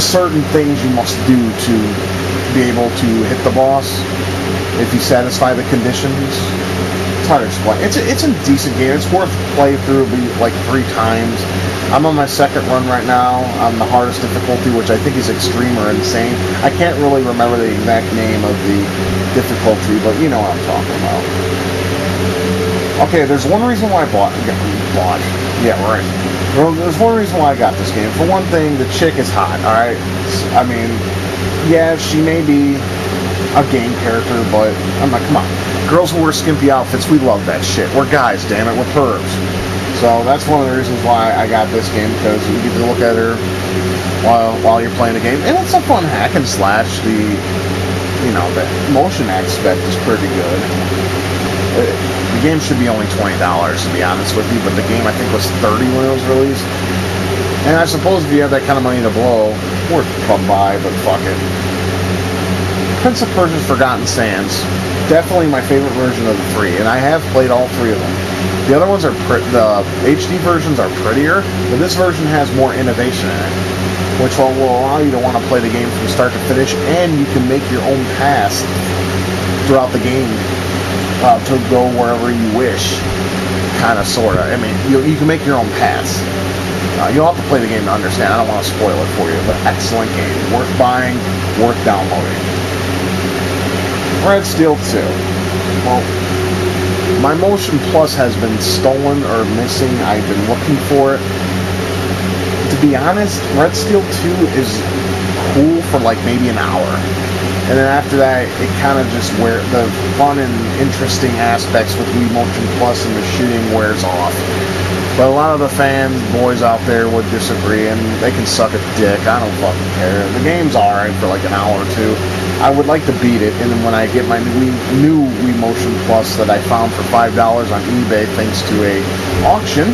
certain things you must do to be able to hit the boss if you satisfy the conditions. It's hard to explain. It's a decent game. It's worth playthrough like 3 times. I'm on my second run right now on the hardest difficulty, which I think is extreme or insane. I can't really remember the exact name of the difficulty, but you know what I'm talking about. Okay, there's one reason why I bought. Yeah, right. Well, there's one reason why I got this game. For one thing, the chick is hot, alright? I mean, yeah, she may be a game character, but I'm like, come on. Girls who wear skimpy outfits, we love that shit. We're guys, damn it, we're pervs. So that's one of the reasons why I got this game, because you get to look at her while you're playing the game. And it's a fun hack and slash. The motion aspect is pretty good. The game should be only $20, to be honest with you, but the game I think was $30 when it was released. And I suppose if you have that kind of money to blow, worth a buy, but fuck it. Prince of Persia's Forgotten Sands, definitely my favorite version of the 3, and I have played all 3 of them. The other ones are the HD versions are prettier, but this version has more innovation in it, which will allow you to want to play the game from start to finish, and you can make your own paths throughout the game. To go wherever you wish, kind of, sort of. I mean, you can make your own paths. You'll have to play the game to understand. I don't want to spoil it for you, but excellent game. Worth buying, worth downloading. Red Steel 2. Well, my Motion Plus has been stolen or missing. I've been looking for it. To be honest, Red Steel 2 is cool for like maybe an hour. And then after that, it kind of just the fun and interesting aspects with Wii Motion Plus and the shooting wears off. But a lot of the fans, boys out there would disagree, and they can suck a dick. I don't fucking care. The game's alright for like an hour or 2. I would like to beat it, and then when I get my new Wii Motion Plus that I found for $5 on eBay thanks to a auction,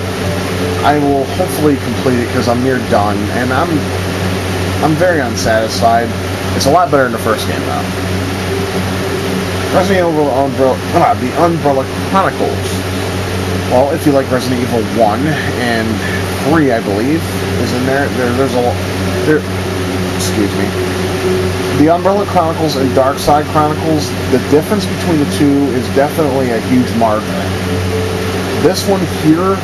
I will hopefully complete it because I'm near done, and I'm very unsatisfied. It's a lot better than the first game, though. Resident Evil the Umbrella Chronicles. Well, if you like Resident Evil 1 and 3, I believe, is in there. Excuse me. The Umbrella Chronicles and Dark Side Chronicles, the difference between the two is definitely a huge margin. This one here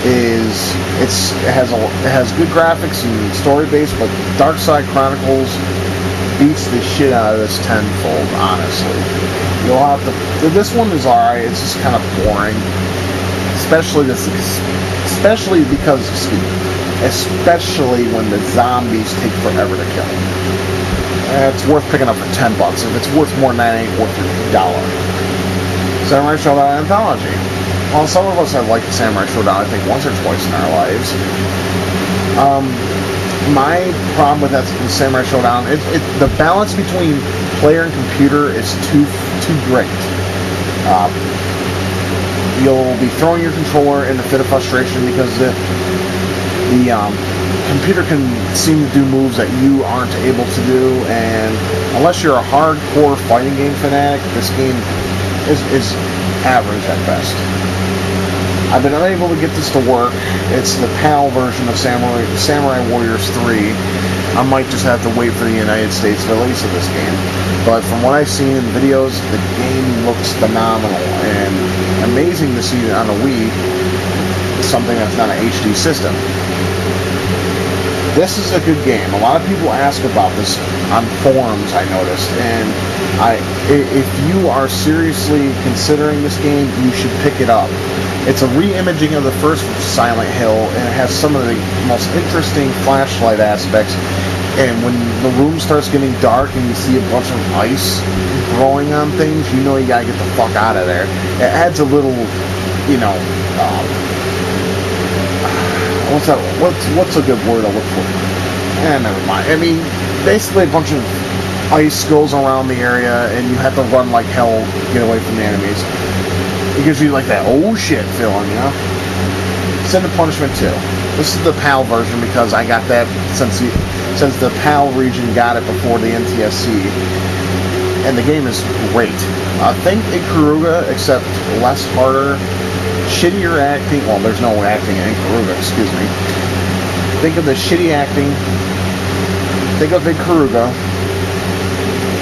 it has good graphics and story base, but Dark Side Chronicles beats the shit out of this tenfold, honestly. You'll have to. This one is alright. It's just kind of boring, especially when the zombies take forever to kill. It's worth picking up for $10. If it's worth more than that, it ain't worth $1. Samurai Shodown Anthology. Well, some of us have liked Samurai Shodown, I think, once or twice in our lives. My problem with that Samurai Shodown, the balance between player and computer is too great. You'll be throwing your controller in a fit of frustration because the computer can seem to do moves that you aren't able to do, and unless you're a hardcore fighting game fanatic, this game is average at best. I've been unable to get this to work. It's the PAL version of Samurai Warriors 3. I might just have to wait for the United States release of this game. But from what I've seen in videos, the game looks phenomenal and amazing to see it on a Wii, something that's not an HD system. This is a good game. A lot of people ask about this on forums, I noticed, and if you are seriously considering this game, you should pick it up. It's a re-imaging of the first Silent Hill, and it has some of the most interesting flashlight aspects. And when the room starts getting dark and you see a bunch of ice growing on things, you know you gotta get the fuck out of there. It adds a little, what's a good word to look for? Never mind. I mean, basically a bunch of ice goes around the area, and you have to run like hell to get away from the enemies. It gives you like that oh shit feeling, you know? Sin of Punishment 2. This is the PAL version because I got that since the PAL region got it before the NTSC. And the game is great. Think Ikaruga, except less harder, shittier acting. Well, there's no acting in Ikaruga, excuse me. Think of the shitty acting, Think of Ikaruga,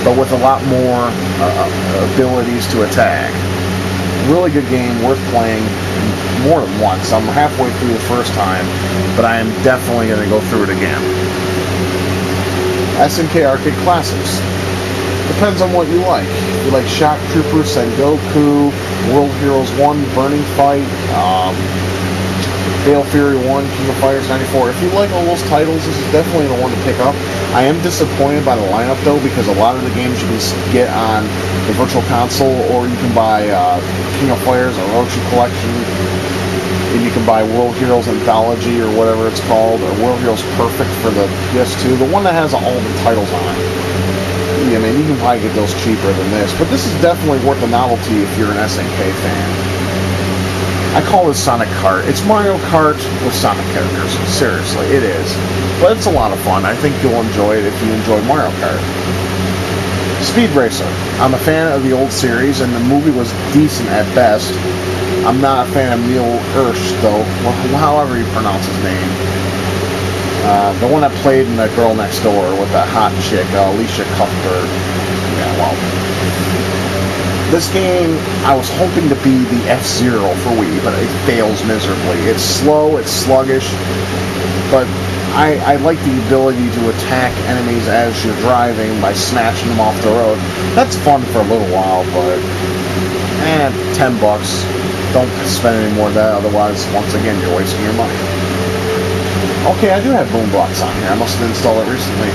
but with a lot more abilities to attack. Really good game, worth playing more than once. I'm halfway through the first time, but I am definitely going to go through it again. SNK Arcade Classics. Depends on what you like. If you like Shock Trooper, Sengoku, World Heroes 1, Burning Fight, Fatal Fury 1, King of Fighters 94. If you like all those titles, this is definitely the one to pick up. I am disappointed by the lineup though, because a lot of the games you can get on the Virtual Console, or you can buy King of Fighters, Orochi Collection, and you can buy World Heroes Anthology, or whatever it's called, or World Heroes Perfect for the PS2, the one that has all the titles on it. Yeah, man, you can probably get those cheaper than this, but this is definitely worth a novelty if you're an SNK fan. I call this Sonic Kart. It's Mario Kart with Sonic characters. Seriously, it is. But it's a lot of fun. I think you'll enjoy it if you enjoy Mario Kart. Speed Racer. I'm a fan of the old series, and the movie was decent at best. I'm not a fan of Neil Hirsch, though, however you pronounce his name. The one that played in The Girl Next Door with that hot chick, Alicia Cuthbert. Yeah, well. This game, I was hoping to be the F-Zero for Wii, but it fails miserably. It's slow, it's sluggish, but I like the ability to attack enemies as you're driving by smashing them off the road. That's fun for a little while, but $10. Don't spend any more of that, otherwise, once again, you're wasting your money. Okay, I do have Boombox on here. I must have installed it recently.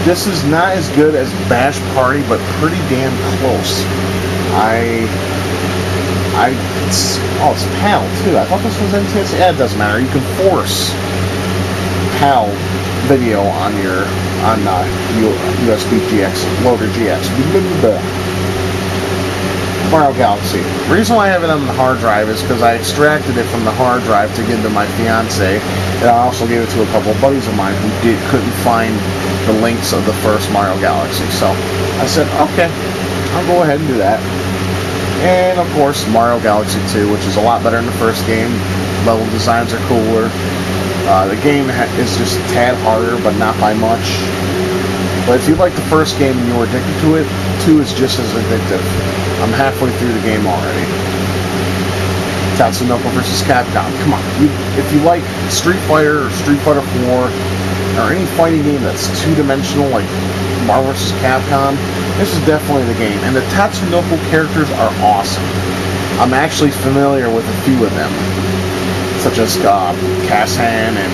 This is not as good as Bash Party, but pretty damn close. It's PAL too. I thought this was NTSC. Yeah, it doesn't matter. You can force PAL video on your USB GX loader GX. Mario Galaxy. The reason why I have it on the hard drive is because I extracted it from the hard drive to give to my fiance, and I also gave it to a couple of buddies of mine who couldn't find the links of the first Mario Galaxy. So I said, okay, I'll go ahead and do that. And of course, Mario Galaxy 2, which is a lot better than the first game. Level designs are cooler. The game is just a tad harder, but not by much. But if you like the first game and you were addicted to it, 2 is just as addictive. I'm halfway through the game already. Tatsunoko vs. Capcom. Come on. If you like Street Fighter or Street Fighter 4, or any fighting game that's two-dimensional, like Marvel vs. Capcom, this is definitely the game. And the Tatsunoko characters are awesome. I'm actually familiar with a few of them, such as Kassan and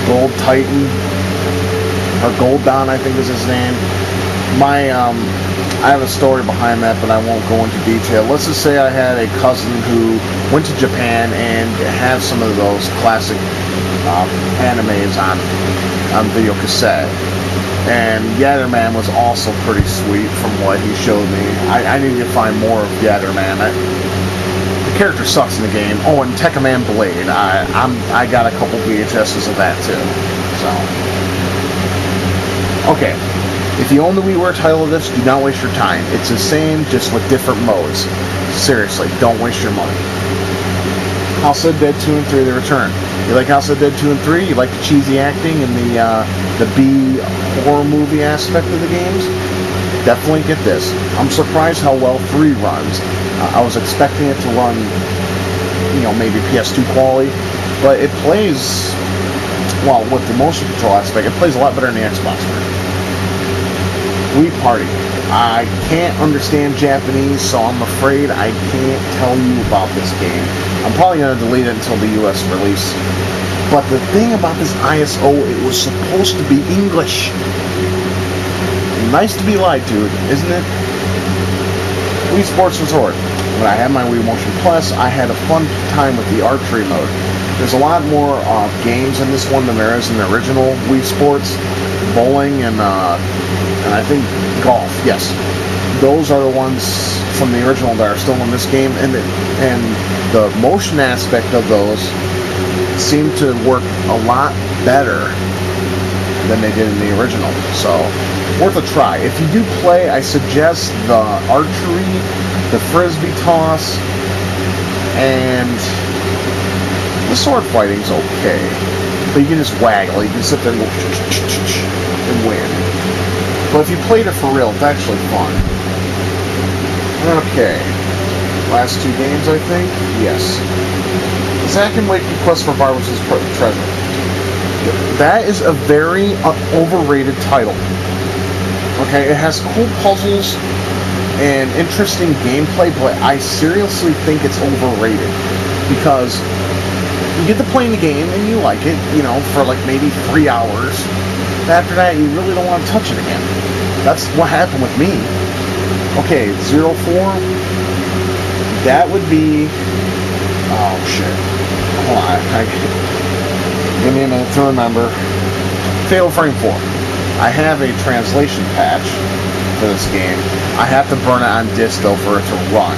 Gold Titan, or Goldon, I think is his name. I have a story behind that, but I won't go into detail. Let's just say I had a cousin who went to Japan and had some of those classic animes on video cassette. And Yatterman was also pretty sweet from what he showed me. I need to find more of Yatterman. The character sucks in the game. Oh, and Tekkaman Blade. I got a couple VHSs of that too. So, okay. If you own the WiiWare title of this, do not waste your time. It's the same, just with different modes. Seriously, don't waste your money. House of Dead 2 and 3, The Return. You like House of Dead 2 and 3? You like the cheesy acting and the B horror movie aspect of the games? Definitely get this. I'm surprised how well 3 runs. I was expecting it to run, maybe PS2 quality, but it plays, well, with the motion control aspect, it plays a lot better than the Xbox version. Wii Party. I can't understand Japanese, so I'm afraid I can't tell you about this game. I'm probably going to delete it until the US release. But the thing about this ISO, it was supposed to be English. Nice to be lied to, isn't it? Wii Sports Resort. When I had my Wii Motion Plus, I had a fun time with the archery mode. There's a lot more games in this one than there is in the original Wii Sports. Bowling and I think golf. Yes, those are the ones from the original that are still in this game, and the motion aspect of those seem to work a lot better than they did in the original. So, worth a try. If you do play, I suggest the archery, the frisbee toss, and the sword fighting's okay. But you can just waggle. You can sit there and go and win. But if you played it for real, it's actually fun. Okay. Last two games, I think? Yes. Zack and Wakey Quest for Barbara's Treasure. That is a very overrated title. Okay, it has cool puzzles and interesting gameplay, but I seriously think it's overrated. Because you get to play the game and you like it, you know, for like maybe 3 hours. After that, you really don't want to touch it again. That's what happened with me. Okay, 04. That would be... Oh, shit. Hold on. Give me a minute to remember. Fatal Frame 4. I have a translation patch for this game. I have to burn it on disk, though, for it to run.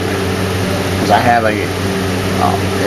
Because I have a...